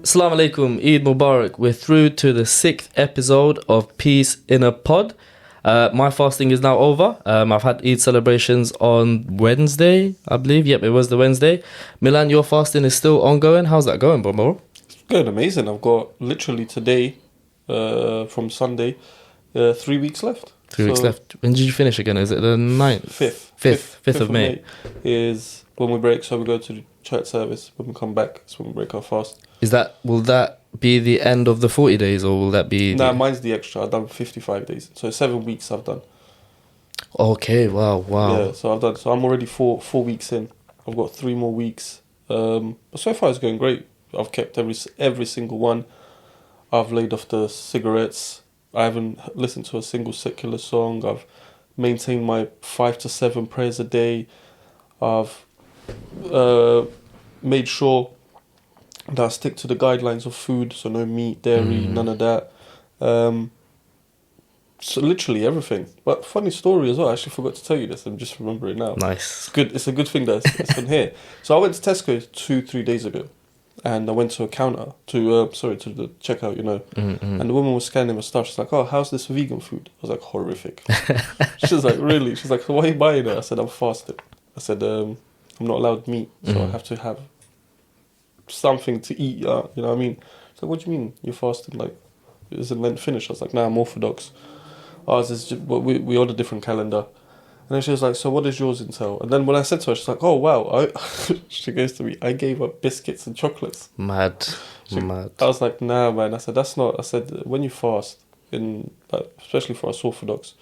Assalamu alaikum, Eid Mubarak. We're through to the 6th episode of Peace in a Pod. My fasting is now over. I've had Eid celebrations on Wednesday, I believe. Yep, it was the Wednesday. Milan, your fasting is still ongoing. How's that going, bro? It's good, amazing. I've got literally today, from Sunday, 3 weeks left. 3 weeks left. When did you finish again? Is it the 9th? 5th of May. Is when we break, so we go to the church service. When we come back, it's when we break our fast. Will that be the end of the 40 days, or will that be... Nah, mine's the extra. I've done 55 days. So 7 weeks I've done. Okay, wow. Yeah, so I've done. So I'm already four weeks in. I've got 3 more weeks. But so far it's going great. I've kept every single one. I've laid off the cigarettes. I haven't listened to a single secular song. I've maintained my 5 to 7 prayers a day. I've made sure that I stick to the guidelines of food, so no meat, dairy, none of that. So literally everything. But funny story as well, I actually forgot to tell you this, I'm just remembering now. Nice. It's good. It's a good thing that it's on here. So I went to Tesco 2-3 days ago, and I went to a counter, to the checkout, and the woman was scanning my stuff. She's like, "Oh, how's this vegan food?" I was like, "Horrific." She's like, "Really?" She's like, "So why are you buying it?" I said, "I'm fasting." I said, "I'm not allowed meat, so I have to have something to eat." You know what I mean? So what do you mean you're fasting? Like, isn't Lent finished? I was like, "Nah, I'm Orthodox. Ours is just, we order different calendar." And then she was like, "So what does yours entail?" And then when I said to her, she's like, "Oh wow." She goes to me, "I gave up biscuits and chocolates." Mad. I was like, "Nah, man." I said, "That's not." I said, "When you fast, especially for us Orthodox,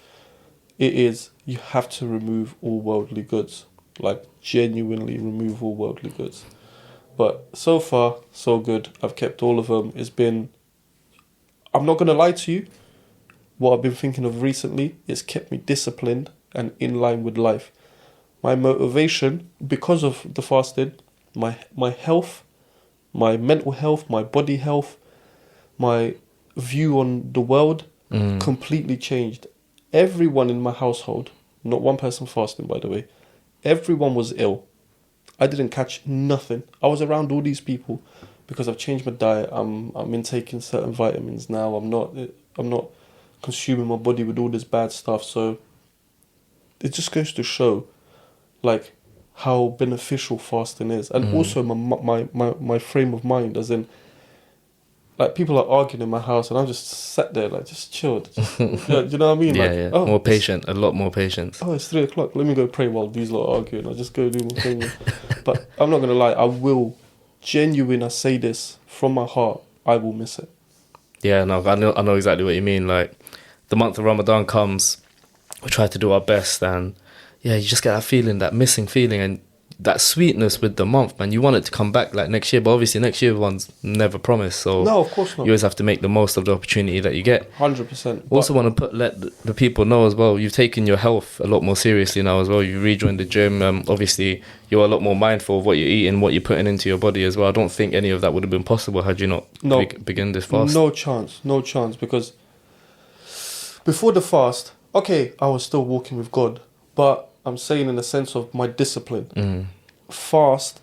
you have to remove all worldly goods. Like, genuinely remove all worldly goods." But so far, so good. I've kept all of them. I'm not going to lie to you, what I've been thinking of recently, it's kept me disciplined and in line with life. My motivation, because of the fasting, my health, my mental health, my body health, my view on the world completely changed. Everyone in my household, not one person fasting by the way, everyone was ill. I didn't catch nothing. I was around all these people because I've changed my diet. I'm intaking certain vitamins now. I'm not consuming my body with all this bad stuff. So it just goes to show, like, how beneficial fasting is, and also my frame of mind, as in, like, people are arguing in my house and I'm just sat there, like, just chilled. Do you know what I mean? Yeah. Oh, more patient, a lot more patience. Oh, it's 3 o'clock. Let me go pray while these lot are arguing. I'll just go do my thing. But I'm not going to lie, I will, I say this from my heart, I will miss it. Yeah, no, I know exactly what you mean. Like, the month of Ramadan comes, we try to do our best, and yeah, you just get that feeling, that missing feeling, and that sweetness with the month, man. You want it to come back like next year, but obviously next year one's never promised. So no, of course not. You always have to make the most of the opportunity that you get. 100%. Also want to let the people know as well, you've taken your health a lot more seriously now as well. You rejoined the gym. Obviously, you're a lot more mindful of what you're eating, what you're putting into your body as well. I don't think any of that would have been possible had you not begin this fast. No chance, because before the fast, okay, I was still walking with God, but I'm saying in the sense of my discipline. Fast,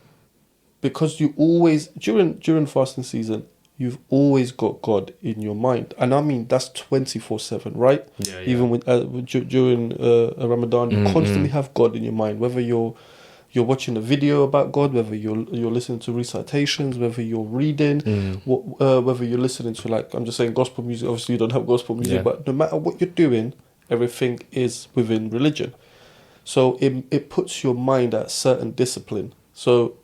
because you always, during fasting season, you've always got God in your mind. And I mean, that's 24/7, right? Yeah. Even during Ramadan, you constantly have God in your mind, whether you're watching a video about God, whether you're listening to recitations, whether you're reading, whether you're listening to, like, I'm just saying, gospel music. Obviously you don't have gospel music, but no matter what you're doing, everything is within religion. So it puts your mind at a certain discipline. So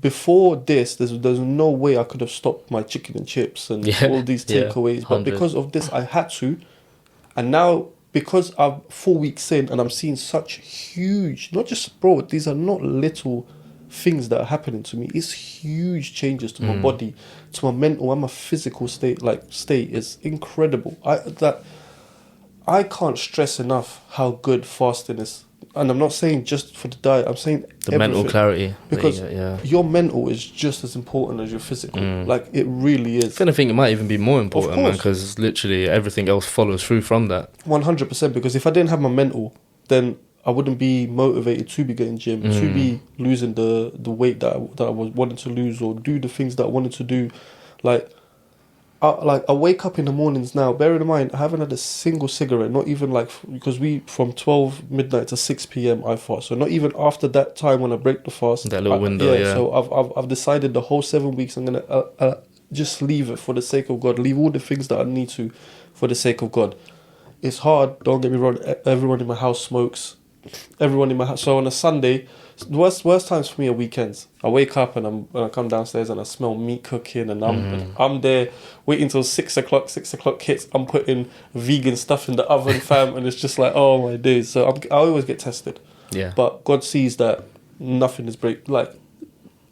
before this, there's no way I could have stopped my chicken and chips and all these takeaways. But because of this, I had to. And now, because I'm 4 weeks in and I'm seeing such huge, not just, bro, these are not little things that are happening to me. It's huge changes to my body, to my mental and my physical state. Is incredible. I can't stress enough how good fasting is. And I'm not saying just for the diet, I'm saying the mental clarity. Because your mental is just as important as your physical. Like, it really is. If anything, it might even be more important, man, because literally everything else follows through from that. 100%, because if I didn't have my mental, then I wouldn't be motivated to be getting gym, to be losing the weight that I was wanting to lose, or do the things that I wanted to do. Like, I wake up in the mornings now. Bear in mind, I haven't had a single cigarette. Not even like, because we from 12 midnight to 6 p.m. I fast. So not even after that time when I break the fast. That little window, yeah. So I've decided the whole 7 weeks I'm gonna just leave it for the sake of God. Leave all the things that I need to for the sake of God. It's hard. Don't get me wrong. Everyone in my house smokes. Everyone in my house. So on a Sunday, the worst times for me are weekends. I wake up and I come downstairs and I smell meat cooking, and I'm there waiting till 6 o'clock. 6 o'clock hits. I'm putting vegan stuff in the oven, fam, and it's just like, oh my days. So I always get tested. Yeah. But God sees that nothing is break. Like,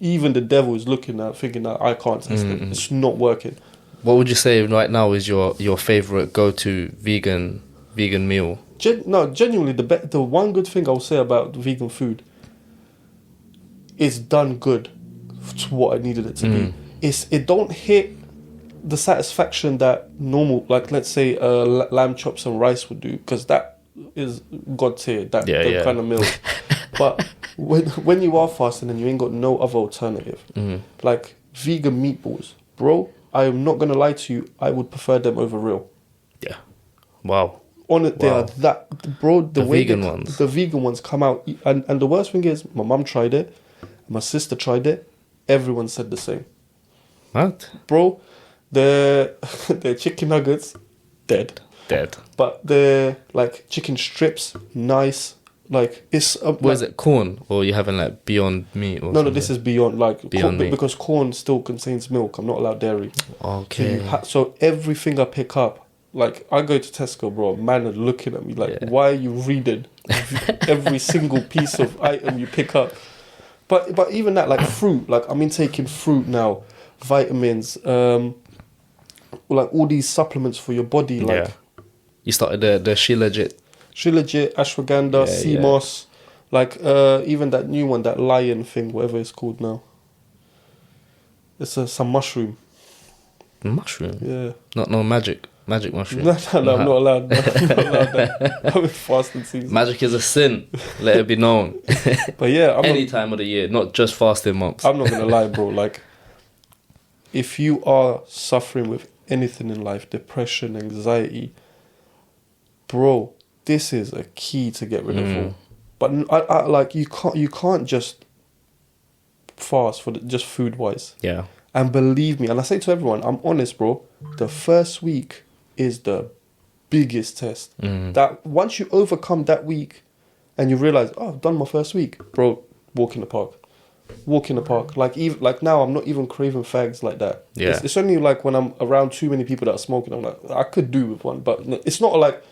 even the devil is looking at, thinking that I can't test it. It's not working. What would you say right now is your favorite go-to vegan meal? Genuinely, the one good thing I'll say about vegan food, it's done good to what I needed it to be. It don't hit the satisfaction that normal, like let's say lamb chops and rice would do, because that is God tier, that kind of meal. But when you are fasting and you ain't got no other alternative, like vegan meatballs, bro, I am not gonna lie to you, I would prefer them over real. Yeah. Wow. On it, they are that, bro. The way the vegan ones come out, and the worst thing is, my mum tried it, my sister tried it. Everyone said the same. What, bro? The chicken nuggets, dead. But the like chicken strips, nice. Like it's what is it, corn, or you having like Beyond Meat? Or no, this is Beyond, like Beyond corn, Meat, because corn still contains milk. I'm not allowed dairy. Okay. So everything I pick up. Like, I go to Tesco, bro, man are looking at me like, why are you reading every single piece of item you pick up? But even that, like fruit, like I'm taking fruit now, vitamins, like all these supplements for your body. Like, you started the Shilajit, ashwagandha, sea moss, like even that new one, that lion thing, whatever it's called now. It's some mushroom. Mushroom? Yeah. Not no magic mushroom. No, I'm not allowed. I'm not allowed that. I'm in fasting season. Magic is a sin. Let it be known. But yeah, any time of the year, not just fasting months. I'm not gonna lie, bro. Like, if you are suffering with anything in life, depression, anxiety, bro, this is a key to get rid of all. But I like you can't just fast for just food wise. Yeah. And believe me, and I say to everyone, I'm honest, bro. The first week is the biggest test. That once you overcome that week, and you realize, oh, I've done my first week, bro. Walk in the park. Like now, I'm not even craving fags like that. Yeah. It's only like when I'm around too many people that are smoking, I'm like, I could do with one, but it's not like,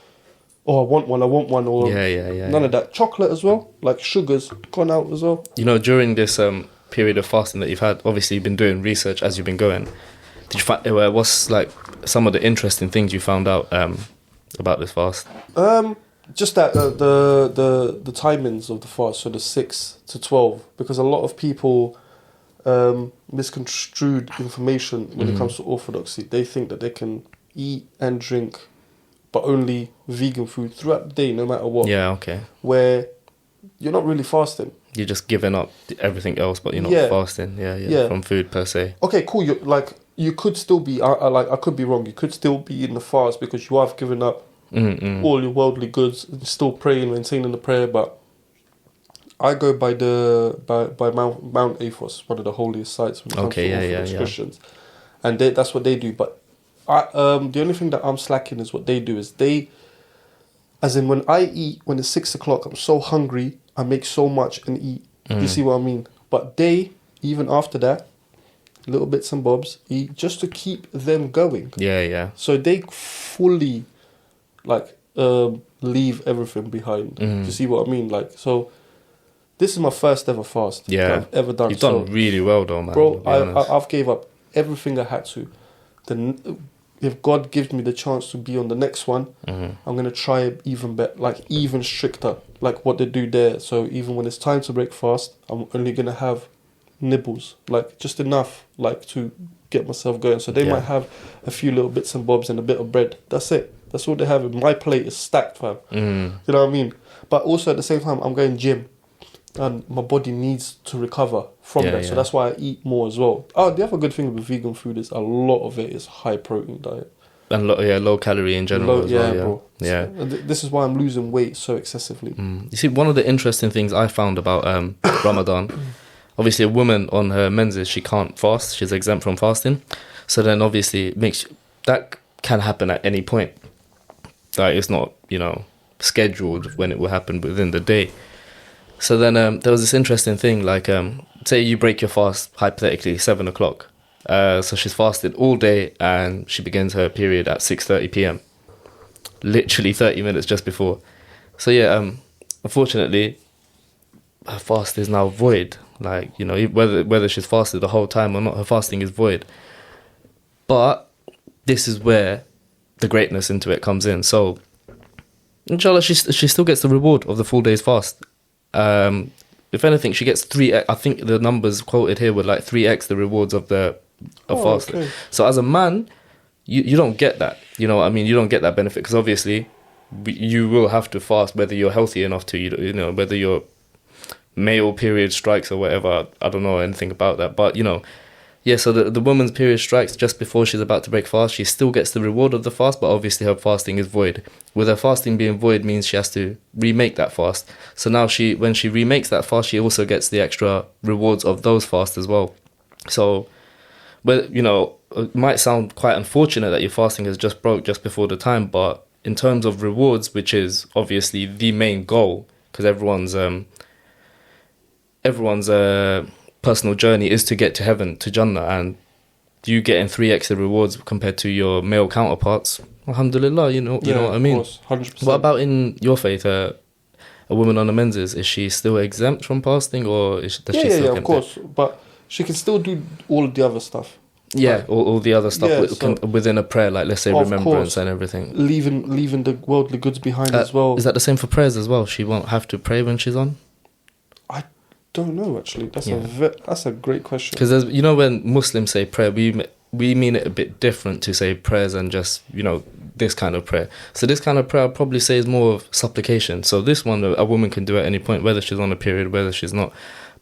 oh, I want one, or none of that. Chocolate as well, like sugars, gone out as well. You know, during this period of fasting that you've had, obviously you've been doing research as you've been going. Did you find what's like some of the interesting things you found out about this fast? Just that the timings of the fast, so the 6 to 12, because a lot of people misconstrued information when it comes to orthodoxy. They think that they can eat and drink, but only vegan food throughout the day, no matter what. Yeah, okay. Where you're not really fasting. You're just giving up everything else, but you're not fasting. Yeah, from food per se. Okay, cool. You could still be. I could be wrong. You could still be in the fast because you have given up all your worldly goods, and still praying, maintaining the prayer. But I go by Mount Athos, one of the holiest sites when it comes to Orthodox Christians, and that's what they do. But the only thing that I'm slacking is what they do is as in when I eat, when it's 6 o'clock, I'm so hungry, I make so much and eat. You see what I mean? But they, even after that, little bits and bobs, eat just to keep them going. Yeah. So they fully, like, leave everything behind. You see what I mean? Like, so this is my first ever fast that I've ever done. You've done really well though, man. Bro, I've gave up everything I had to. If God gives me the chance to be on the next one, I'm going to try it even better, like even stricter, like what they do there. So even when it's time to break fast, I'm only going to have nibbles, like just enough, like to get myself going. So they might have a few little bits and bobs and a bit of bread. That's it. That's all they have. My plate is stacked, fam. You know what I mean? But also at the same time, I'm going gym. and my body needs to recover from Yeah, that. So that's why I eat more as well. Oh, the other good thing with vegan food is a lot of it is high protein diet. And low calorie in general as well. Yeah, bro. yeah. So, this is why I'm losing weight so excessively. You see, one of the interesting things I found about Ramadan, obviously a woman on her menses, she can't fast. She's exempt from fasting. So then obviously that can happen at any point. Like it's not, scheduled when it will happen within the day. So then there was this interesting thing, like say you break your fast, hypothetically, 7 o'clock. So she's fasted all day and she begins her period at 6:30 p.m. Literally 30 minutes just before. So yeah, unfortunately, her fast is now void. Like, whether she's fasted the whole time or not, her fasting is void. But this is where the greatness into it comes in. So, inshallah, she still gets the reward of the full day's fast. If anything, she gets 3x. I think the numbers quoted here were like 3x the rewards of fasting. Okay. So as a man, you don't get that. You know what I mean? You don't get that benefit because obviously you will have to fast whether you're healthy enough to, whether your male period strikes or whatever. I don't know anything about that. But, yeah, so the woman's period strikes just before she's about to break fast. She still gets the reward of the fast, but obviously her fasting is void. With her fasting being void means she has to remake that fast. So now when she remakes that fast, she also gets the extra rewards of those fasts as well. So, it might sound quite unfortunate that your fasting has just broke just before the time, but in terms of rewards, which is obviously the main goal, because everyone's personal journey is to get to heaven, to Jannah, and you getting 3x the rewards compared to your male counterparts. Alhamdulillah, you know what I mean? Of course, 100%. What about in your faith? A woman on the menses, is she still exempt from fasting, or does she still of course, but she can still do all the other stuff. Yeah, like, all the other stuff within a prayer, like let's say remembrance course, and everything. Leaving the worldly goods behind as well. Is that the same for prayers as well? She won't have to pray when she's on? I don't know, actually. That's a great question. Because when Muslims say prayer, we mean it a bit different to say prayers and just, this kind of prayer. So this kind of prayer I'd probably say is more of supplication. So this one, a woman can do at any point, whether she's on a period, whether she's not.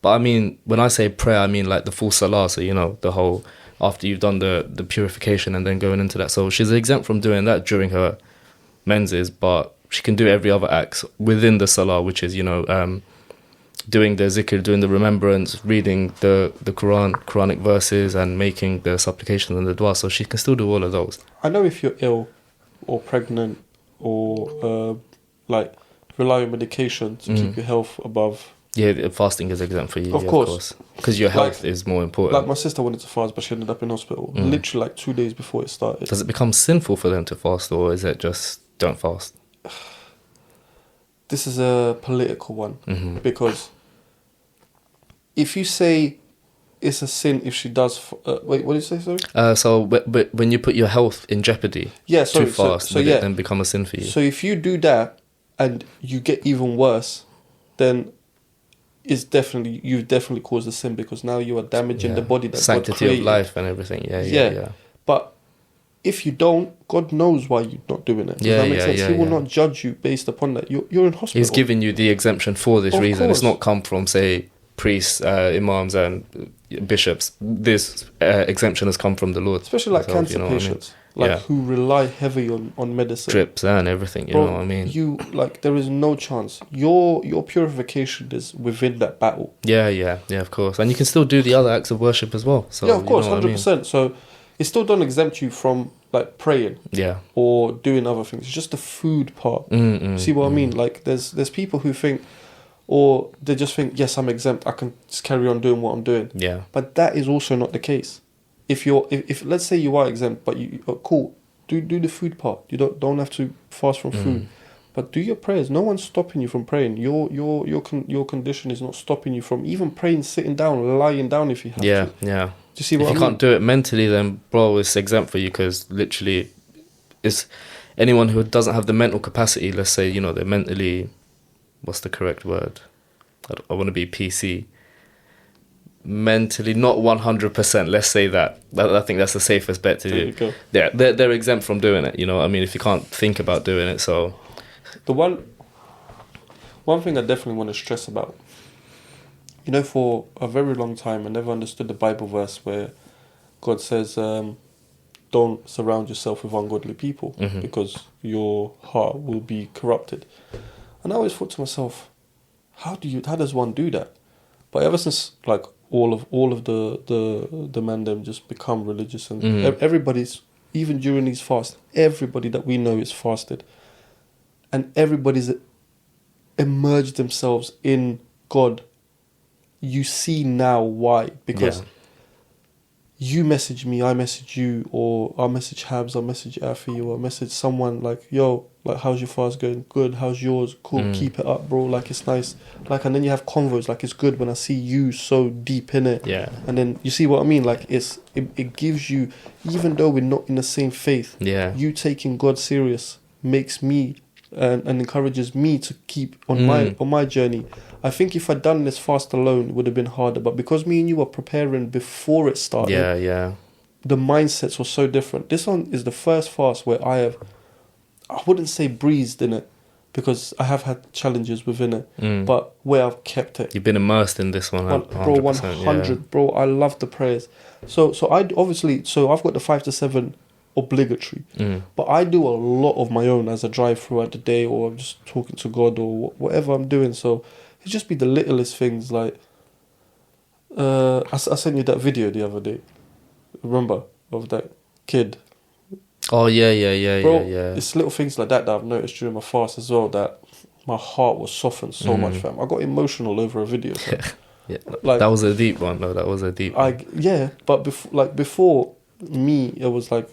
But I mean, when I say prayer, I mean like the full salah. So, the whole, after you've done the purification and then going into that. So she's exempt from doing that during her menses, but she can do every other act within the salah, which is, doing the zikr, doing the remembrance, reading the Quranic verses and making the supplications and the dua. So she can still do all of those. I know if you're ill or pregnant or rely on medication to keep your health above. Yeah, fasting is exempt for you. Of course. Because your health is more important. Like my sister wanted to fast, but she ended up in hospital literally like 2 days before it started. Does it become sinful for them to fast, or is it just don't fast? This is a political one because if you say it's a sin if she does... wait, what did you say, sorry? So when you put your health in jeopardy to fast, would it then become a sin for you? So if you do that and you get even worse, then you've definitely caused a sin because now you are damaging the body that sanctity God created. of life and everything. Yeah. But if you don't, God knows why you're not doing it. Does that make sense? He will not judge you based upon that. You're in hospital. He's giving you the exemption for this reason. Course. It's not come from, say, priests, imams and bishops. This exemption has come from the Lord. Especially like cancer patients. Who rely heavily on medicine. Drips and everything, you know what I mean? There is no chance. Your purification is within that battle. Yeah, of course. And you can still do the other acts of worship as well. So, of course, 100%. So it still don't exempt you from like praying. Yeah. Or doing other things. It's just the food part. See what I mean? Like there's people who think, or they just think, yes, I'm exempt, I can just carry on doing what I'm doing. Yeah. But that is also not the case. If let's say you are exempt, but you cool, do the food part. You don't have to fast from food, but do your prayers. No one's stopping you from praying. Your condition is not stopping you from even praying, sitting down, lying down if you have to. Yeah. Do you see what I mean? If you can't do it mentally, then bro, it's exempt for you because literally, it's anyone who doesn't have the mental capacity. Let's say they're mentally, what's the correct word? I want to be PC. Mentally not 100%, let's say that. I think that's the safest bet to do. Yeah, they're exempt from doing it, I mean, if you can't think about doing it. So the one thing I definitely want to stress about You know, for a very long time, I never understood the Bible verse where God says, don't surround yourself with ungodly people because your heart will be corrupted. And I always thought to myself, how does one do that? But ever since, like, all of the man them just become religious, and everybody's, even during these fasts, everybody that we know is fasted, and everybody's immersed themselves in God. You see now why, because you message me, I message you, or I message Habs, I message Afi, or I message someone like, yo, like, how's your fast going? Good. How's yours? Cool. Keep it up, bro. Like, it's nice. Like, and then you have convos. Like, it's good when I see you so deep in it. Yeah. And then you see what I mean? Like, it gives you, even though we're not in the same faith, you taking God serious makes me and encourages me to keep on my journey. I think if I'd done this fast alone, it would have been harder. But because me and you were preparing before it started, the mindsets were so different. This one is the first fast where I wouldn't say breezed in it, because I have had challenges within it, but where I've kept it. You've been immersed in this one, bro, 100, bro. I love the prayers. So I've got the 5 to 7 obligatory, but I do a lot of my own as I drive throughout the day, or I'm just talking to God, or whatever I'm doing. So it'd just be the littlest things, like I sent you that video the other day, remember, of that kid. Oh yeah, bro, yeah. It's little things like that I've noticed during my fast as well, that my heart was softened so much, fam. I got emotional over a video, fam. Like, that was a deep one. No, that was a deep one. But before me, it was like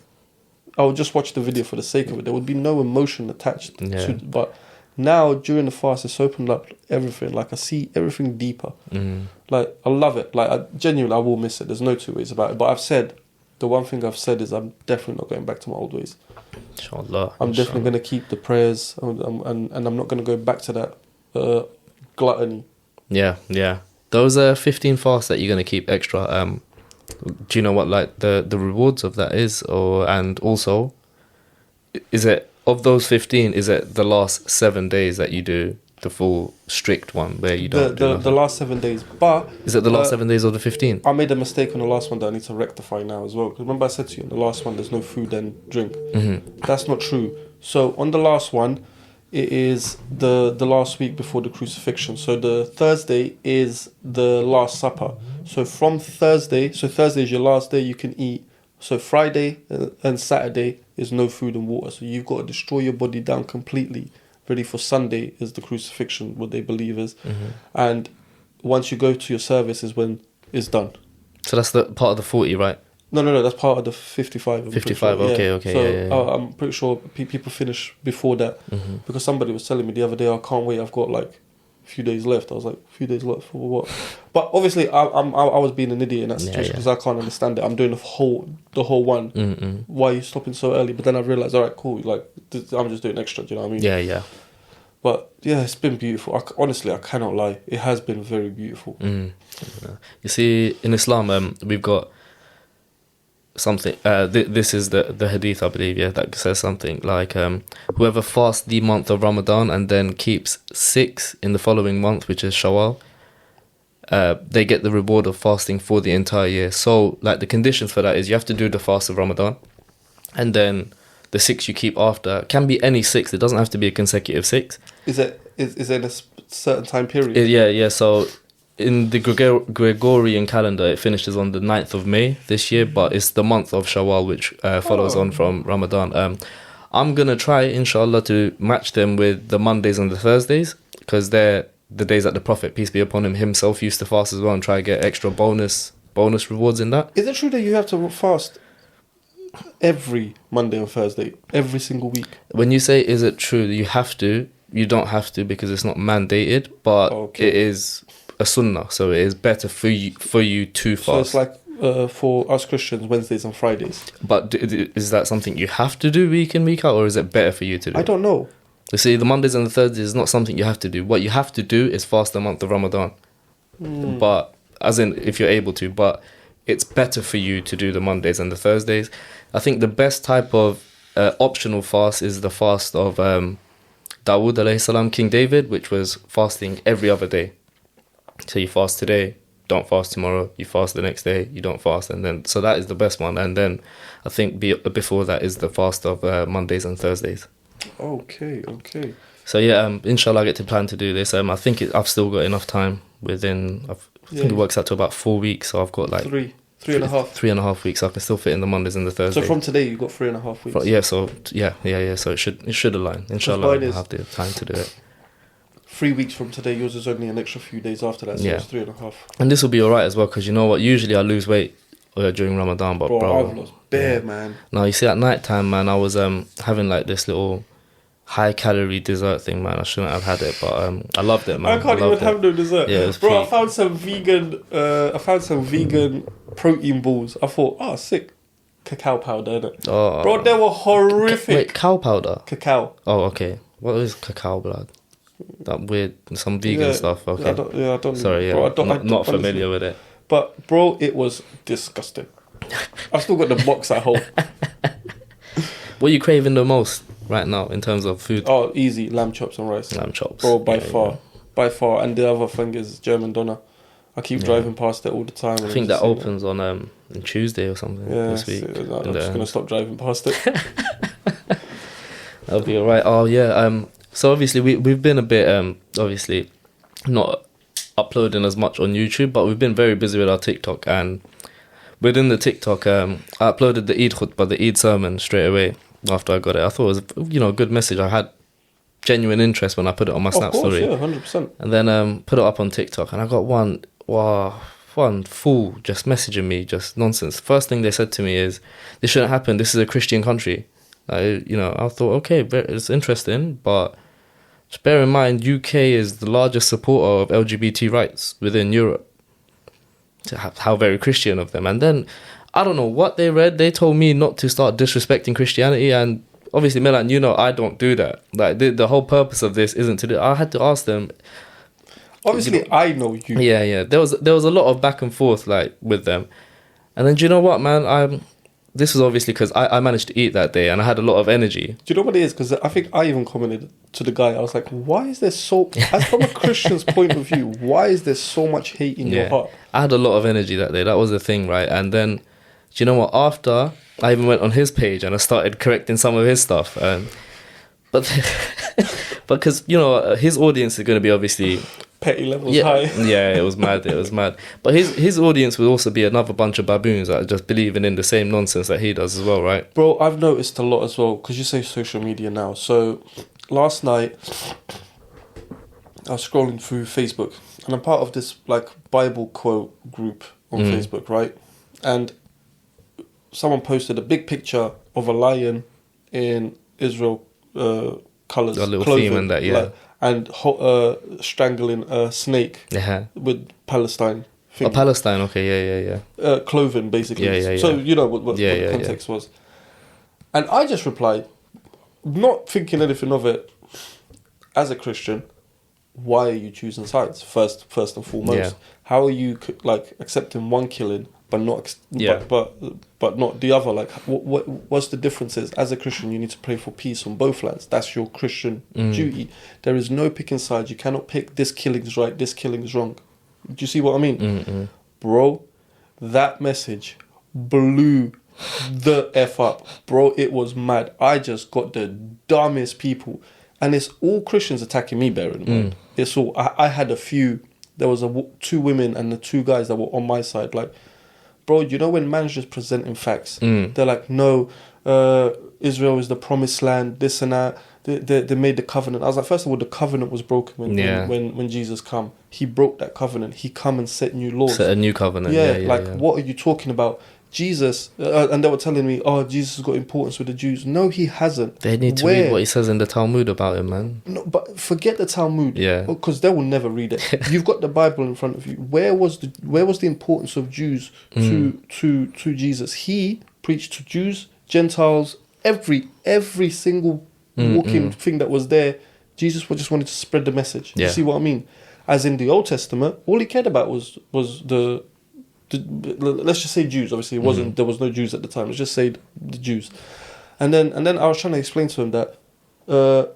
I would just watch the video for the sake of it. There would be no emotion attached to. But now during the fast, it's opened up everything. Like, I see everything deeper. Like, I love it. Like, I will miss it. There's no two ways about it. But the one thing I've said is I'm definitely not going back to my old ways. Inshallah. I'm definitely going to keep the prayers, and I'm not going to go back to that gluttony. Yeah. Those are 15 fasts that you're going to keep extra. Do you know what, like, the rewards of that is? And also, is it, of those 15, is it the last 7 days that you do the full strict one where you don't do the last 7 days? But is it the last 7 days of the 15? I made a mistake on the last one that I need to rectify now as well, because remember I said to you on the last one there's no food and drink. That's not true. So on the last one, it is the last week before the crucifixion. So the Thursday is the Last Supper. So from Thursday is your last day you can eat. So Friday and Saturday is no food and water. So you've got to destroy your body down completely, ready for Sunday is the crucifixion, what they believe is. And once you go to your service is when it's done. So that's the part of the 40, right? No, that's part of the 55. 55, okay. So I'm pretty sure people finish before that, because somebody was telling me the other day, I can't wait, I've got like a few days left. I was like, a few days left for what? But obviously I was being an idiot in that situation, because I can't understand it. I'm doing the whole one. Why are you stopping so early? But then I realised, all right, cool, like, I'm just doing extra, do you know what I mean? Yeah. But yeah, it's been beautiful. Honestly, I cannot lie. It has been very beautiful. You see, in Islam, we've got something, this is the hadith, I believe, that says something like, whoever fasts the month of Ramadan and then keeps 6 in the following month, which is Shawwal, they get the reward of fasting for the entire year. So, like, the conditions for that is you have to do the fast of Ramadan, and then the 6 you keep after can be any 6. It doesn't have to be a consecutive 6. Is it in a certain time period? Yeah. So in the Gregorian calendar, it finishes on the 9th of May this year, but it's the month of Shawwal, which follows on from Ramadan. I'm going to try, inshallah, to match them with the Mondays and the Thursdays, because they're the days that the Prophet, peace be upon him, himself used to fast as well, and try to get extra bonus rewards in that. Is it true that you have to fast every Monday and Thursday, every single week? When you say, is it true that you have to, you don't have to, because it's not mandated, but it is a sunnah, so it is better for you to fast. So it's like for us Christians, Wednesdays and Fridays. But is that something you have to do week in, week out, or is it better for you to do? I don't know. You see, the Mondays and the Thursdays is not something you have to do. What you have to do is fast the month of Ramadan. But, as in, if you're able to, but it's better for you to do the Mondays and the Thursdays. I think the best type of optional fast is the fast of Dawood alayhi salam, King David, which was fasting every other day. So you fast today, don't fast tomorrow. You fast the next day, you don't fast, and then so that is the best one. And then I think before that is the fast of Mondays and Thursdays. Okay. So yeah, inshallah, I get to plan to do this. I think I've still got enough time I think it works out to about 4 weeks. So I've got like three and a half. 3.5 weeks. So I can still fit in the Mondays and the Thursdays. So from today, you've got 3.5 weeks. Yeah. So yeah. So it should align. Inshallah, I'll have the time to do it. 3 weeks from today, yours is only an extra few days after that. So it's 3.5. And this will be alright as well, because you know what? Usually I lose weight during Ramadan, but bro, I've lost bare, man. Now you see at night time, man, I was having like this little high calorie dessert thing, man. I shouldn't have had it, but I loved it, man. I can't even have no dessert. Yeah, it was bro, peak. I found some vegan protein balls. I thought, sick. Cacao powder, innit? Oh, bro, they were horrific. Wait, cow powder? Cacao. Oh, okay. What is cacao blood? That weird, some vegan stuff. Okay. I don't. Sorry, bro, I'm not familiar with it. But bro, it was disgusting. I've still got the box at home. What are you craving the most right now in terms of food? Oh, easy, lamb chops and rice. Lamb chops. Bro, by far. And the other thing is German doner. I keep driving past it all the time. I think that opens on Tuesday or something this week. I'm just gonna stop driving past it. That'll be alright. Oh yeah. So obviously we've been a bit obviously not uploading as much on YouTube, but we've been very busy with our TikTok, and within the TikTok I uploaded the Eid khutbah, the Eid sermon straight away after I got it. I thought it was a good message. I had genuine interest when I put it on my Snap story. Yeah, 100%. And then put it up on TikTok, and I got one fool just messaging me, just nonsense. First thing they said to me is, "This shouldn't happen. This is a Christian country." I thought, okay, it's interesting, but just bear in mind, UK is the largest supporter of LGBT rights within Europe. How very Christian of them. And then, I don't know what they read. They told me not to start disrespecting Christianity, and obviously, Milan, I don't do that. Like, the whole purpose of this isn't to do. I had to ask them. Obviously, I know you. Yeah. There was a lot of back and forth like with them, and then do you know what, man? This was obviously because I managed to eat that day and I had a lot of energy. Do you know what it is? Because I think I even commented to the guy. I was like, "Why is there so?" As from a Christian's point of view, why is there so much hate in your heart? I had a lot of energy that day. That was the thing, right? And then, do you know what? After I even went on his page and I started correcting some of his stuff, but because his audience is going to be obviously petty levels high. Yeah, it was mad. But his audience will also be another bunch of baboons that are just believing in the same nonsense that he does as well, right? Bro, I've noticed a lot as well, because you say social media now. So last night I was scrolling through Facebook, and I'm part of this like Bible quote group on Facebook, right? And someone posted a big picture of a lion in Israel colours, a little theme in that, yeah. And strangling a snake with Palestine. Oh, Palestine, okay, yeah. Clothing, basically. Yeah. So you know what the context was. And I just replied, not thinking anything of it, as a Christian, why are you choosing sides? First and foremost, how are you accepting one killing but not but not the other? Like, what's the differences? As a Christian, you need to pray for peace on both lands. That's your Christian duty. There is no picking sides. You cannot pick this killing is right, this killing is wrong. Do you see what I mean? Bro, that message blew the F up. Bro, it was mad. I just got the dumbest people. And it's all Christians attacking me, bear in mind. It's all... I had a few... There was two women and the two guys that were on my side. Like, bro, you know when man's just presenting facts? They're like, no, Israel is the promised land, this and that. They made the covenant. I was like, first of all, the covenant was broken when Jesus come. He broke that covenant. He come and set new laws. Set a new covenant. What are you talking about? Jesus, and they were telling me, Jesus has got importance with the Jews. No, he hasn't. They need to read what he says in the Talmud about him, man. No, but forget the Talmud. Yeah. Because they will never read it. You've got the Bible in front of you. Where was the importance of Jews to Jesus? He preached to Jews, Gentiles, every single walking thing that was there. Jesus just wanted to spread the message. You see what I mean? As in the Old Testament, all he cared about was the let's just say Jews. Obviously, there was no Jews at the time. Let's just say the Jews. And then I was trying to explain to him that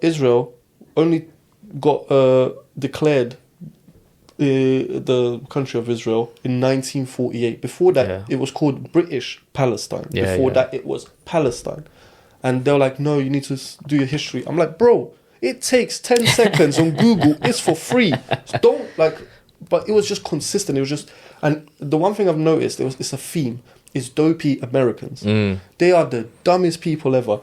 Israel only got declared the country of Israel in 1948. Before that, it was called British Palestine. Before that, it was Palestine. And they're like, no, you need to do your history. I'm like, bro, it takes 10 seconds on Google. It's for free. So don't but it was just consistent. It was just, and the one thing I've noticed, it's a theme, is dopey Americans. They are the dumbest people ever.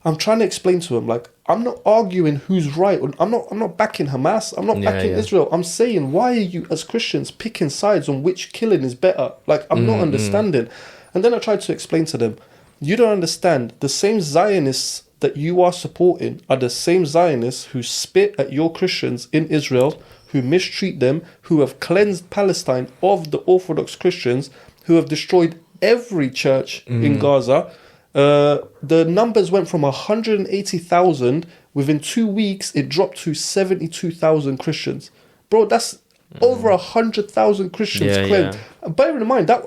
I'm trying to explain to them, like, I'm not arguing who's right. I'm not backing Hamas. I'm not backing Israel. I'm saying, why are you as Christians picking sides on which killing is better? Like, I'm not understanding. And then I tried to explain to them, you don't understand. The same Zionists that you are supporting are the same Zionists who spit at your Christians in Israel, who mistreat them, who have cleansed Palestine of the Orthodox Christians, who have destroyed every church in Gaza. The numbers went from 180,000. Within 2 weeks, it dropped to 72,000 Christians. Bro, that's over 100,000 Christians cleansed. Bear in mind, that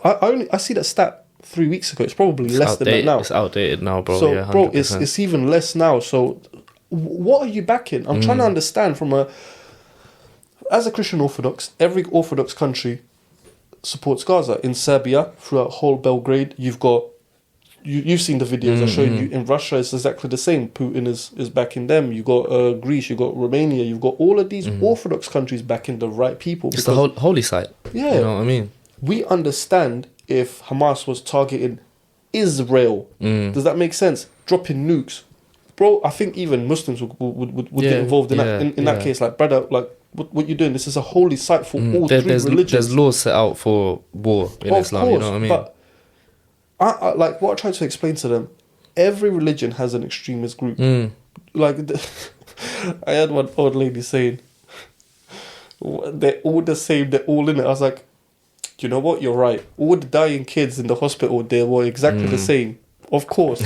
I see that stat 3 weeks ago. It's probably less than that now. It's outdated now, bro. So, yeah, bro, it's even less now. So, what are you backing? I'm trying to understand as a Christian Orthodox, every Orthodox country supports Gaza. In Serbia, throughout whole Belgrade, you've got, you've seen the videos I showed you. In Russia, it's exactly the same. Putin is backing them. You've got Greece, you've got Romania, you've got all of these Orthodox countries backing the right people. It's the holy site. Yeah. You know what I mean? We understand if Hamas was targeting Israel. Does that make sense? Dropping nukes. Bro, I think even Muslims would get involved in that case. Like, brother, like, what you're doing, this is a holy site for all three religions. There's laws set out for war in Islam, you know what I mean? But I like what I try to explain to them, every religion has an extremist group. Like, I had one old lady saying, they're all the same, they're all in it. I was like, you know what, you're right. All the dying kids in the hospital, they were exactly the same. Of course.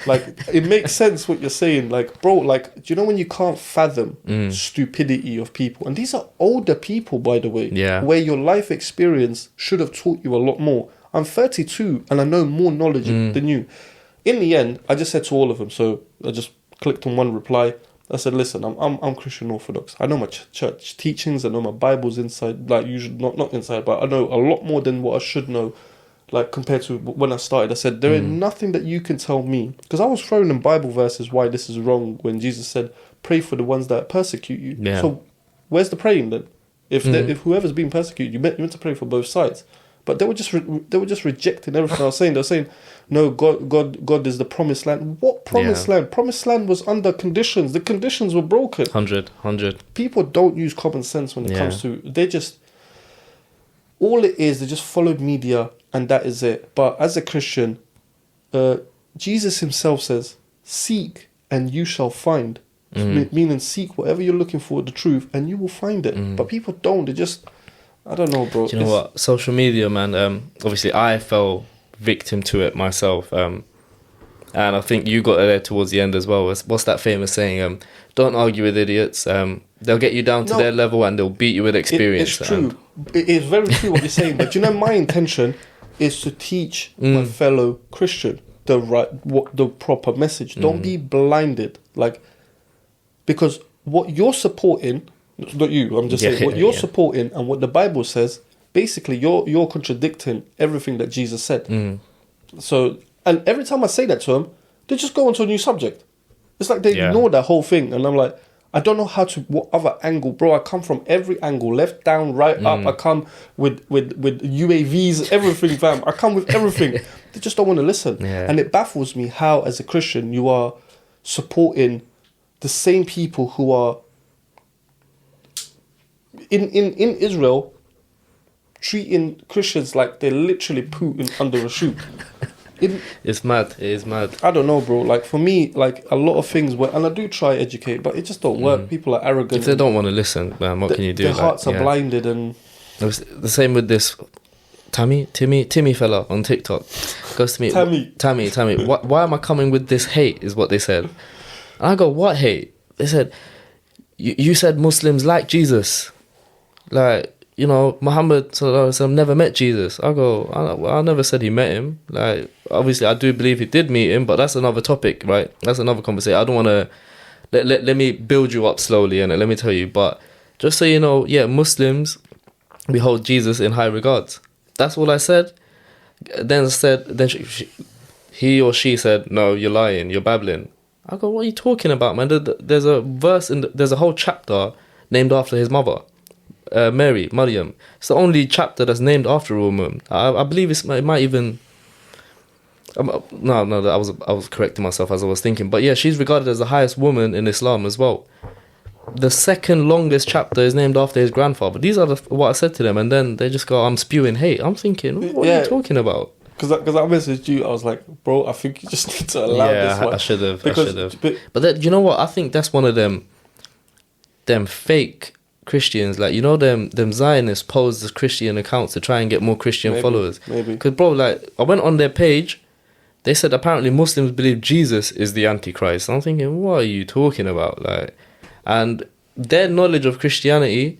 Like, it makes sense what you're saying. Like, bro, like, do you know when you can't fathom stupidity of people? And these are older people, by the way, where your life experience should have taught you a lot more. I'm 32 and I know more knowledge than you. In the end, I just said to all of them, so I just clicked on one reply. I said, listen, I'm Christian Orthodox. I know my church teachings. I know my Bible's inside, like, usually not inside, but I know a lot more than what I should know, like, compared to when I started. I said, there ain't nothing that you can tell me. Because I was throwing in Bible verses why this is wrong when Jesus said, pray for the ones that persecute you. Yeah. So where's the praying then? If whoever's being persecuted, you meant to pray for both sides. But they were just rejecting everything I was saying. They were saying, no, God is the promised land. What promised land? Promised land was under conditions. The conditions were broken. 100. People don't use common sense when it comes to... They just... All it is, they just followed media and that is it. But as a Christian, Jesus himself says, seek and you shall find. Meaning seek whatever you're looking for, the truth, and you will find it. But people don't. They just... I don't know, bro. Do you know what? Social media, man, obviously I fell victim to it myself. And I think you got there towards the end as well. What's that famous saying? Don't argue with idiots. They'll get you down to their level and they'll beat you with experience. It's true. It is very true what you're saying. But you know, my intention is to teach my fellow Christian the proper message. Don't be blinded. Like, because what you're supporting... Not you, I'm just saying what you're supporting and what the Bible says, basically you're contradicting everything that Jesus said. So, and every time I say that to them, they just go onto a new subject. It's like they ignore that whole thing, and I'm like, I don't know what other angle, bro. I come from every angle, left, down, right, up. I come with UAVs, everything, fam. I come with everything. They just don't want to listen, and it baffles me how, as a Christian, you are supporting the same people who are in Israel treating Christians like they're literally Putin under a shoe. It's mad. It is mad. I don't know, bro. Like, for me, like, a lot of things were, and I do try educate, but it just don't work. People are arrogant. If they don't want to listen, man, what can you do? Their hearts are blinded, and it was the same with this Timmy fella on TikTok. Goes to me, Tammy. Why am I coming with this hate? Is what they said. And I go, what hate? They said, you said Muslims like Jesus. Like, you know, Muhammad sallallahu alaihi wasallam never met Jesus. I go, I never said he met him. Like, obviously, I do believe he did meet him, but that's another topic, right? That's another conversation. I don't want to... Let me build you up slowly, and let me tell you. But just so you know, Muslims, we hold Jesus in high regards. That's all I said. Then he or she said, no, you're lying, you're babbling. I go, what are you talking about, man? There's a verse, there's a whole chapter named after his mother, Mary, Maryam. It's the only chapter that's named after a woman. I believe it might even... No, I was correcting myself as I was thinking. But yeah, she's regarded as the highest woman in Islam as well. The second longest chapter is named after his grandfather. These are what I said to them, and then they just go, I'm spewing hate. I'm thinking, what are you talking about? Because I messaged you, I was like, bro, I think you just need to allow this one. I should have. But that, you know what? I think that's one of them fake Christians. Like, you know, them Zionists pose as Christian accounts to try and get more Christian followers. Maybe. Because, bro, like, I went on their page. They said apparently Muslims believe Jesus is the Antichrist. I'm thinking, what are you talking about? Like, and their knowledge of Christianity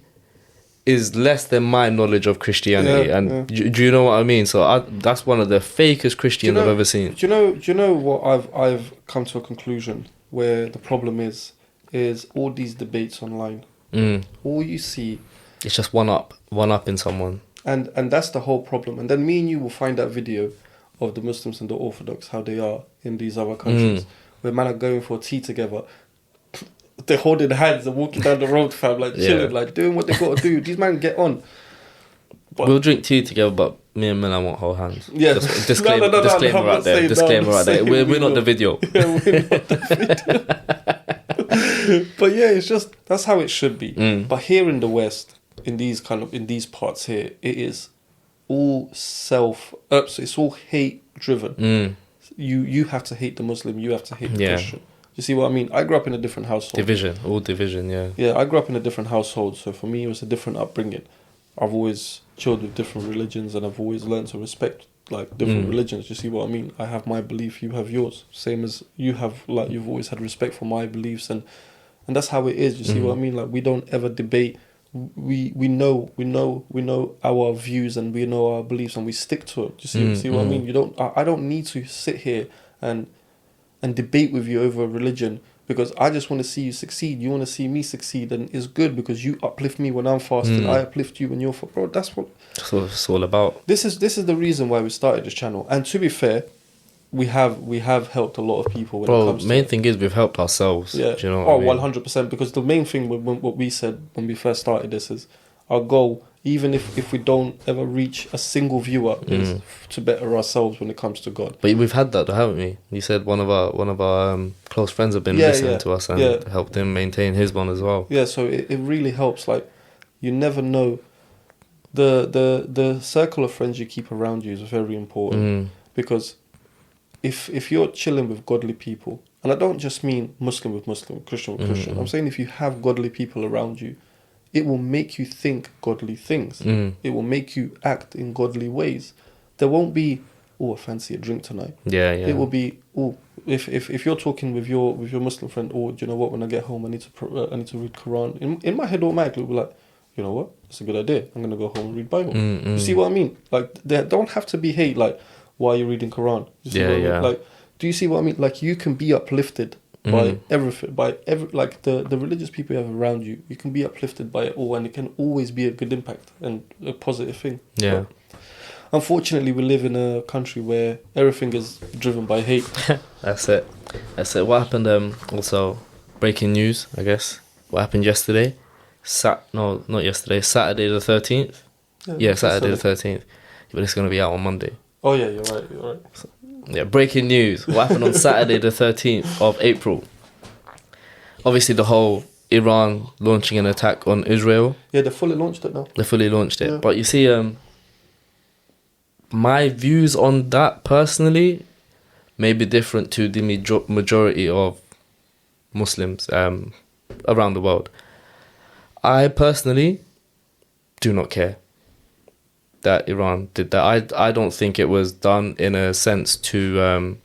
is less than my knowledge of Christianity. Do you know what I mean? So that's one of the fakest Christians I've ever seen. Do you know what I've come to a conclusion where the problem is all these debates online. All you see, it's just one up in someone. And that's the whole problem. And then me and you will find that video of the Muslims and the Orthodox, how they are in these other countries, where man are going for tea together. They're holding hands and walking down the road, fam, like chilling, like doing what they got to do. These men get on. But we'll drink tea together, but me and Milan won't hold hands. Yeah. Disclaimer right there. Disclaimer right there. We're not the video. Yeah, we're not the video. But yeah, it's just, that's how it should be. But here in the West, in these parts here, it is all it's all hate driven. You have to hate the Muslim, you have to hate the Christian. You see what I mean? I grew up in a different household. Division, yeah. Yeah, I grew up in a different household, so for me it was a different upbringing. I've always chilled with different religions, and I've always learned to respect like different religions. You see what I mean? I have my belief, you have yours. Same as you have, like, you've always had respect for my beliefs, and that's how it is. You see what I mean? Like, we don't ever debate. We know our views, and we know our beliefs, and we stick to it. You see what I mean? I don't need to sit here and debate with you over religion, because I just want to see you succeed. You want to see me succeed, and it's good because you uplift me when I'm fasting. I uplift you when you're bro. That's what it's all about. This is the reason why we started this channel. And to be fair, we have helped a lot of people. When it comes to main thing is we've helped ourselves. Yeah. Do you know what I mean? 100%. Because the main thing, what we said when we first started this, is our goal, even if we don't ever reach a single viewer, is to better ourselves when it comes to God. But we've had that, haven't we? You said one of our close friends have been listening to us and helped him maintain his one as well. Yeah, so it really helps. Like, you never know. The circle of friends you keep around you is very important, because if you're chilling with godly people, and I don't just mean Muslim with Muslim, Christian with Christian, I'm saying if you have godly people around you, it will make you think godly things. It will make you act in godly ways. There won't be, I fancy a drink tonight. Yeah. It will be, if you're talking with your Muslim friend, do you know what? When I get home, I need to read Quran. In my head, automatically, it'll be like, you know what? That's a good idea. I'm gonna go home and read Bible. You see what I mean? Like, there don't have to be hate. Like, why are you reading Quran? You see what I mean? Like, do you see what I mean? Like, you can be uplifted by everything, like the religious people you have around you. You can be uplifted by it all, and it can always be a good impact and a positive thing. Yeah. But unfortunately, we live in a country where everything is driven by hate. That's it. What happened? Also, breaking news, I guess. What happened yesterday? Not yesterday. Saturday the 13th. Yeah, Saturday the 13th. But it's going to be out on Monday. Oh yeah, you're right. So, yeah, breaking news. What happened on Saturday the 13th of April? Obviously, the whole Iran launching an attack on Israel. Yeah, they fully launched it now. Yeah. But you see, my views on that personally may be different to the majority of Muslims around the world. I personally do not care that Iran did that. I don't think it was done in a sense to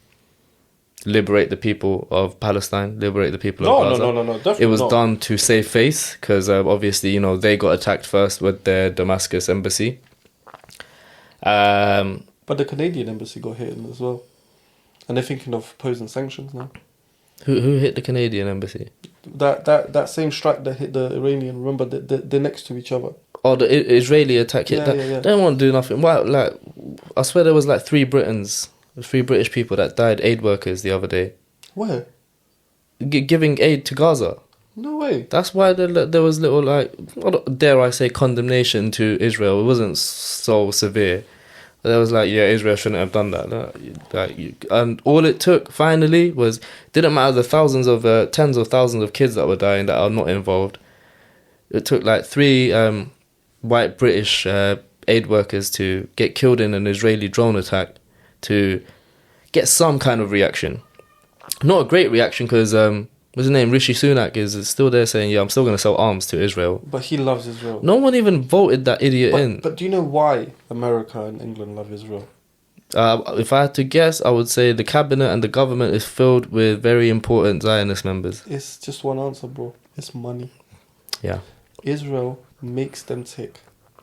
liberate the people of Palestine, liberate the people of Gaza. No, definitely it was done to save face, because obviously, they got attacked first with their Damascus embassy. But the Canadian embassy got hit as well, and they're thinking of posing sanctions now. Who hit the Canadian embassy? That same strike that hit the Iranian. Remember, they're next to each other. Oh, the Israeli attack. Yeah, yeah. They won't do nothing. Why? Like, I swear there was like 3 British people that died, aid workers, the other day. Where? Giving aid to Gaza. No way. That's why there was little, like, dare I say, condemnation to Israel. It wasn't so severe. But there was like, yeah, Israel shouldn't have done that. And all it took, finally, was, didn't matter the thousands of, tens of thousands of kids that were dying that are not involved. It took like 3 white British aid workers to get killed in an Israeli drone attack to get some kind of reaction. Not a great reaction because, what's his name, Rishi Sunak is still there saying, yeah, I'm still going to sell arms to Israel. But he loves Israel. No one even voted that idiot in. But do you know why America and England love Israel? If I had to guess, I would say the cabinet and the government is filled with very important Zionist members. It's just one answer, bro. It's money. Yeah. Israel makes them tick.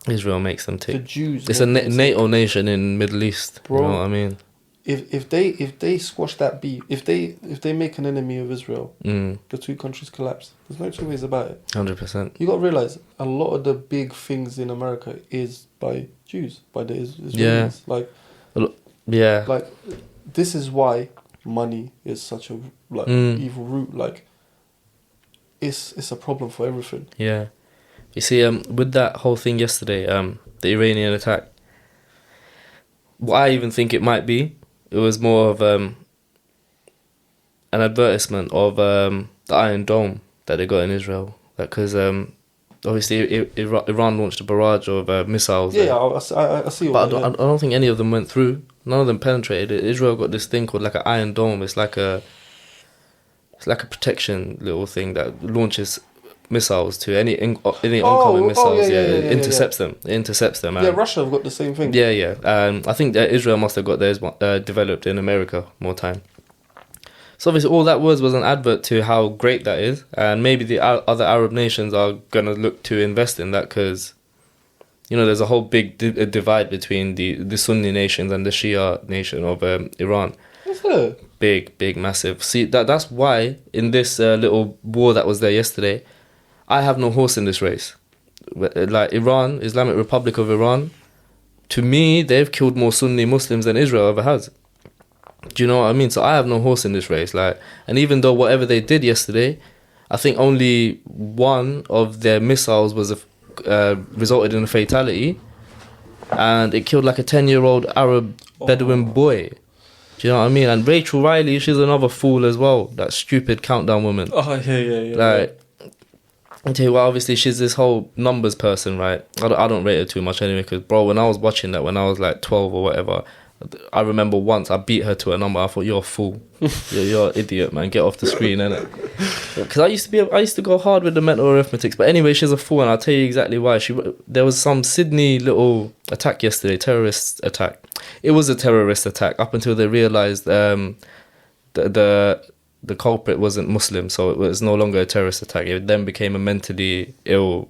Israel makes them tick. The Jews. It's a NATO nation in Middle East. Bro, you know what I mean? If they squash that beef, if they make an enemy of Israel, the 2 countries collapse. There's no 2 ways about it. 100%. You got to realize a lot of the big things in America is by Jews, by the Israelis. Yeah. Yeah. Like, this is why money is such a evil root. Like, it's a problem for everything. Yeah. You see, with that whole thing yesterday, the Iranian attack, what I even think it might be, it was more of an advertisement of the Iron Dome that they got in Israel. Because obviously Iran launched a barrage of missiles. Yeah, I see. But I don't think any of them went through. None of them penetrated it. Israel got this thing called like an Iron Dome. It's like a protection little thing that launches missiles to any oncoming missiles. It intercepts them. It intercepts them. Yeah, Russia have got the same thing. Yeah. I think that Israel must have got theirs developed in America more time. So obviously all that was an advert to how great that is, and maybe the other Arab nations are gonna look to invest in that because, you know, there's a whole big divide between the Sunni nations and the Shia nation of Iran. What's that? Big, massive. See, that's why in this little war that was there yesterday, I have no horse in this race. Like Iran, Islamic Republic of Iran, to me, they've killed more Sunni Muslims than Israel ever has. Do you know what I mean? So I have no horse in this race. Like, and even though whatever they did yesterday, I think only one of their missiles was resulted in a fatality, and it killed like a 10-year-old Arab Bedouin boy. Do you know what I mean? And Rachel Riley, she's another fool as well. That stupid countdown woman. Oh yeah. Like, I tell you what, obviously she's this whole numbers person, right? I don't rate her too much anyway, because bro, when I was watching that when I was like 12 or whatever, I remember once I beat her to a number. I thought, you're a fool. you're an idiot, man. Get off the screen, innit? Because I used to go hard with the mental arithmetics. But anyway, she's a fool, and I'll tell you exactly why. There was some Sydney little attack yesterday, terrorist attack. It was a terrorist attack up until they realised the culprit wasn't Muslim, so it was no longer a terrorist attack. It then became a mentally ill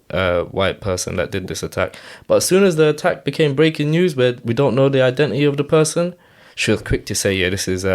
white person that did this attack. But as soon as the attack became breaking news, where we don't know the identity of the person, she was quick to say, yeah, this is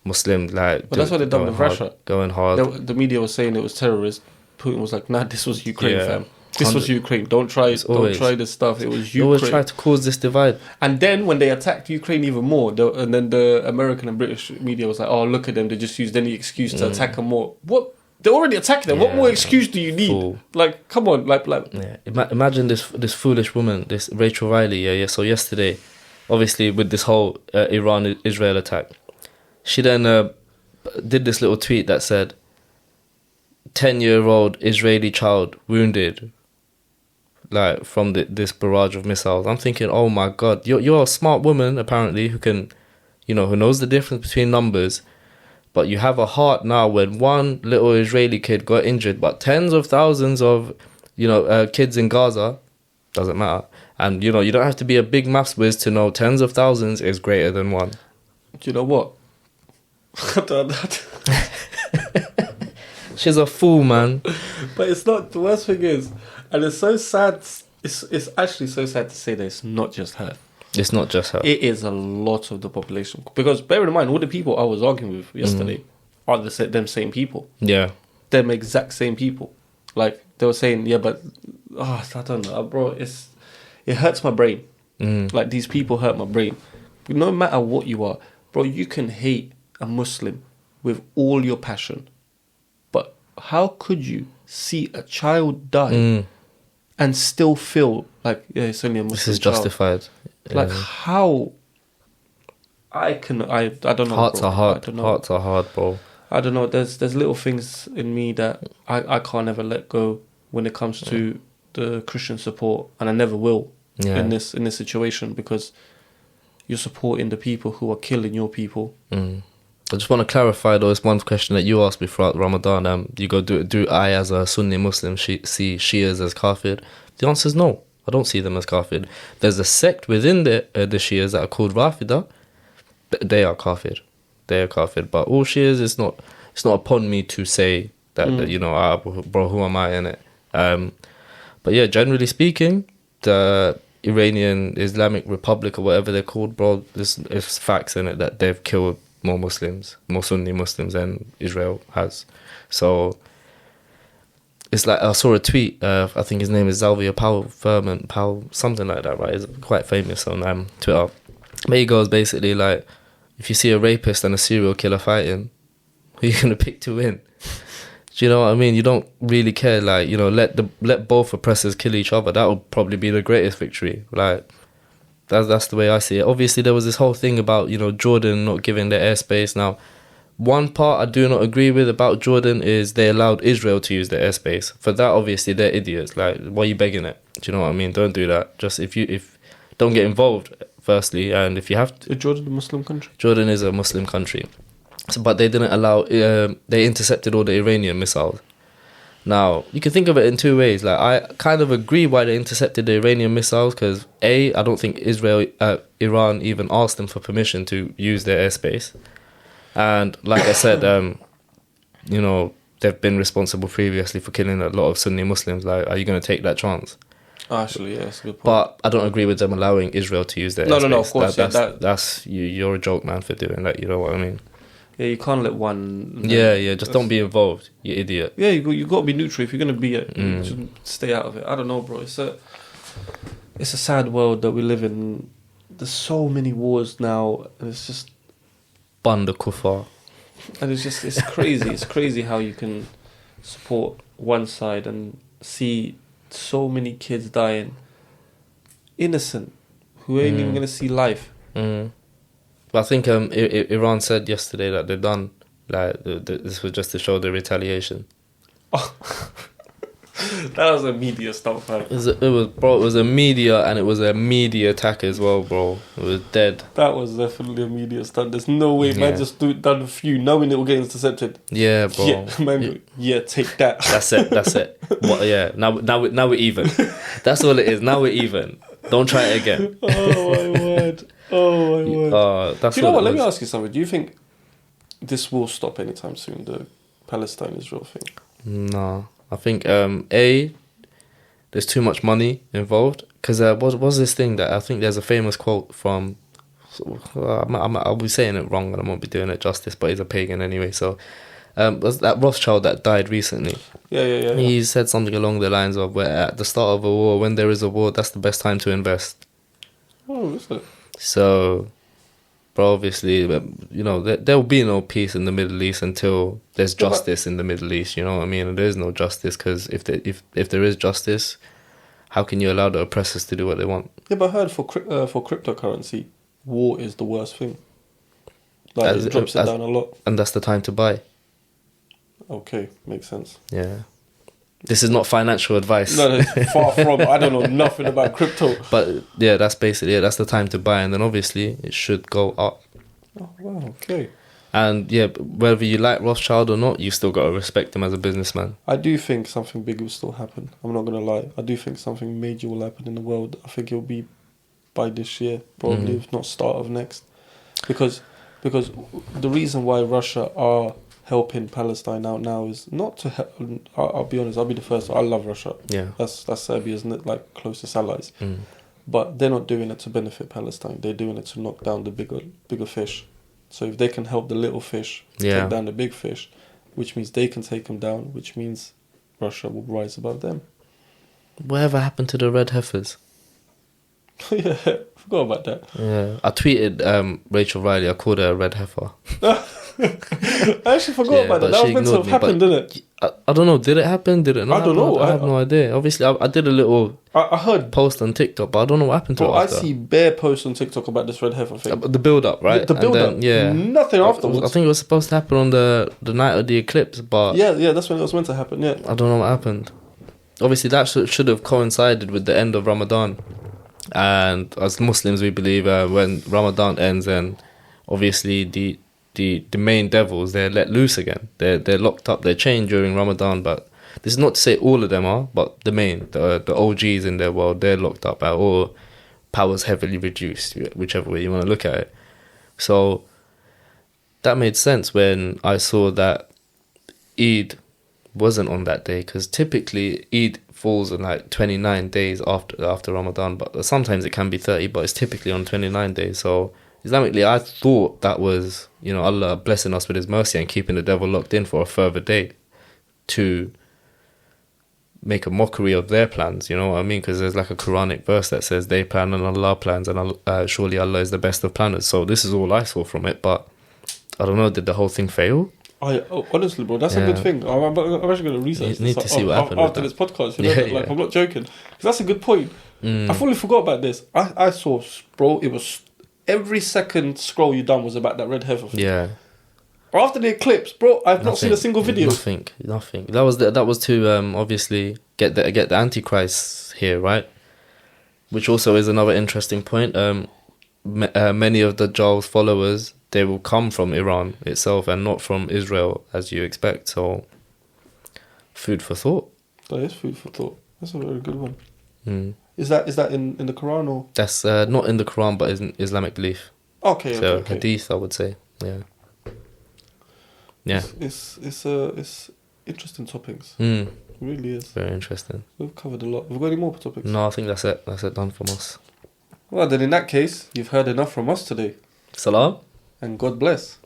Muslim. Like, but that's what they done with Russia. Going hard. The media was saying it was terrorist. Putin was like, nah, this was Ukraine, fam. This was Ukraine. Don't try this stuff. It was Ukraine. They always try to cause this divide. And then when they attacked Ukraine even more, and then the American and British media was like, oh, look at them. They just used any excuse to attack them more. What? They already attacked them. What more excuse do you need? Fool. Like, come on. Yeah. Imagine this foolish woman, this Rachel Riley. Yeah. So yesterday, obviously with this whole Iran-Israel attack, she then did this little tweet that said, 10-year-old Israeli child wounded, like, from this barrage of missiles. I'm thinking, oh my God, you're a smart woman apparently who can, who knows the difference between numbers, but you have a heart now when one little Israeli kid got injured, but tens of thousands of, kids in Gaza, doesn't matter. And, you don't have to be a big maths whiz to know tens of thousands is greater than one. Do you know what? She's a fool, man. But it's not, the worst thing is, and it's so sad, it's actually so sad to say that it's not just her. It's not just her. It is a lot of the population. Because bear in mind, all the people I was arguing with yesterday are them same people. Yeah. Them exact same people. Like, they were saying, yeah, but I don't know, bro. It hurts my brain. Like, these people hurt my brain. No matter what you are, bro, you can hate a Muslim with all your passion, but how could you see a child die and still feel like, yeah, it's only a Muslim This is child? justified. Like, how? I don't know. Hearts bro. are hard. I don't know. Hearts are hard, bro. I don't know. There's little things in me that I can't ever let go when it comes to the Christian support, and I never will in this situation, because you're supporting the people who are killing your people. I just want to clarify though, it's one question that you asked me throughout Ramadan. You go, do I as a Sunni Muslim see Shias as kafir? The answer is no. I don't see them as kafir. There's a sect within the Shias that are called Rafida. They are kafir. They are kafir. But all Shias, it's not upon me to say that, bro, who am I in it? But yeah, generally speaking, the Iranian Islamic Republic or whatever they're called, bro, there's facts in it that they've killed more Sunni Muslims than Israel has. So it's like, I saw a tweet, I think his name is Zalvia Powell, something like that, right? He's quite famous on Twitter. But he goes basically like, if you see a rapist and a serial killer fighting, who are you going to pick to win? Do you know what I mean? You don't really care, like, let both oppressors kill each other. That would probably be the greatest victory. Like, that's the way I see it. Obviously, there was this whole thing about, Jordan not giving their airspace. Now, one part I do not agree with about Jordan is they allowed Israel to use their airspace. For that, obviously, they're idiots. Like, why are you begging it? Do you know what I mean? Don't do that. Just if don't get involved, firstly, and if you have to. Is Jordan a Muslim country? Jordan is a Muslim country. But they didn't allow, they intercepted all the Iranian missiles. Now, you can think of it in two ways. Like, I kind of agree why they intercepted the Iranian missiles, because I don't think Iran even asked them for permission to use their airspace. And like I said, they've been responsible previously for killing a lot of Sunni Muslims. Like, are you going to take that chance? Actually, yeah, that's a good point. But I don't agree with them allowing Israel to use their airspace. No, of course. That's you're a joke, man, for doing that. You know what I mean? Yeah, you can't let one... just don't be involved, you idiot. Yeah, you got to be neutral. If you're going to be it, just stay out of it. I don't know, bro. It's a sad world that we live in. There's so many wars now, and it's just... Banda Kufar. And it's crazy. It's crazy how you can support one side and see so many kids dying. Innocent. Who ain't even going to see life. But I think Iran said yesterday that they're done. Like, this was just to show the retaliation. Oh. That was a media stunt, man. It was a media, and it was a media attack as well, bro. It was dead. That was definitely a media stunt. There's no way, man, just done a few, knowing it will get intercepted. Yeah, bro. Yeah, man, take that. That's it. What, yeah, now we're even. That's all it is. Now we're even. Don't try it again. Oh my word. That's Do you know what? Let me ask you something. Do you think this will stop anytime soon, the Palestine-Israel thing? No. I think, there's too much money involved. Because what was this thing that I think there's a famous quote from... I'll be saying it wrong and I won't be doing it justice, but he's a pagan anyway. So, was that Rothschild that died recently? Yeah. He said something along the lines of, where at the start of a war, when there is a war, that's the best time to invest. Oh, is it? So, bro, obviously, there will be no peace in the Middle East until there's justice in the Middle East. You know what I mean? And there is no justice, because if there is justice, how can you allow the oppressors to do what they want? Yeah, but I heard for cryptocurrency, war is the worst thing. Like, it drops it down a lot. And that's the time to buy. Okay, makes sense. Yeah. This is not financial advice. No, it's far from. I don't know nothing about crypto. But yeah, that's basically it. That's the time to buy, and then obviously it should go up. Oh, wow, okay. And yeah, whether you like Rothschild or not, you still got to respect him as a businessman. I do think something big will still happen. I'm not going to lie. I do think something major will happen in the world. I think it'll be by this year, probably, if not start of next. Because the reason why Russia are helping Palestine out now is not to help. I'll be honest, I'll be the first. I love Russia. Yeah. That's Serbia's like closest allies. But they're not doing it to benefit Palestine. They're doing it to knock down the bigger fish. So if they can help the little fish take down the big fish, which means they can take them down, which means Russia will rise above them. Whatever happened to the red heifers? Yeah, forgot about that. Yeah, I tweeted Rachel Riley. I called her a red heifer. I actually forgot about that. That was meant to have happened, didn't it? I don't know. Did it happen? Did it not? I don't know. I have no idea. Obviously, I did a little I heard post on TikTok, but I don't know what happened to it I after. see bare posts on TikTok about this red heifer thing. The build up, right? The build up. Yeah. Nothing afterwards. I think it was supposed to happen on the night of the eclipse, but Yeah, that's when it was meant to happen. Yeah. I don't know what happened. Obviously, that should have coincided with the end of Ramadan, and as Muslims, we believe when Ramadan ends, and obviously the main devils, they're let loose again. They're locked up. They're chained during Ramadan, but this is not to say all of them are, but the OGs in their world, they're locked up, or powers heavily reduced, whichever way you want to look at it. So that made sense when I saw that Eid wasn't on that day, because typically Eid falls on like 29 days after Ramadan, but sometimes it can be 30, but it's typically on 29 days. So Islamically, I thought that was, Allah blessing us with His mercy and keeping the devil locked in for a further day to make a mockery of their plans, you know what I mean? Because there's like a Quranic verse that says they plan and Allah plans, and surely Allah is the best of planners. So this is all I saw from it, but I don't know, did the whole thing fail? Honestly, bro, that's a good thing. I'm actually going to research you need to see what happened after this podcast. I'm not joking, because that's a good point. I fully forgot about this. I saw, bro, it was every second scroll you done was about that red heifer thing. Yeah. After the eclipse, bro, I've not seen a single video. Nothing. That was to obviously get the Antichrist here, right? Which also is another interesting point. Many of the Dajjal's followers, they will come from Iran itself and not from Israel, as you expect. So, food for thought. That is food for thought. That's a very good one. Mm. Is that in the Quran or? That's not in the Quran, but is in Islamic belief. Okay. So hadith, I would say. Yeah. Yeah. It's interesting topics. Mm. It really is. Very interesting. We've covered a lot. Have we got any more topics? No, I think that's it. That's it done from us. Well, then in that case, you've heard enough from us today. Salam. And God bless.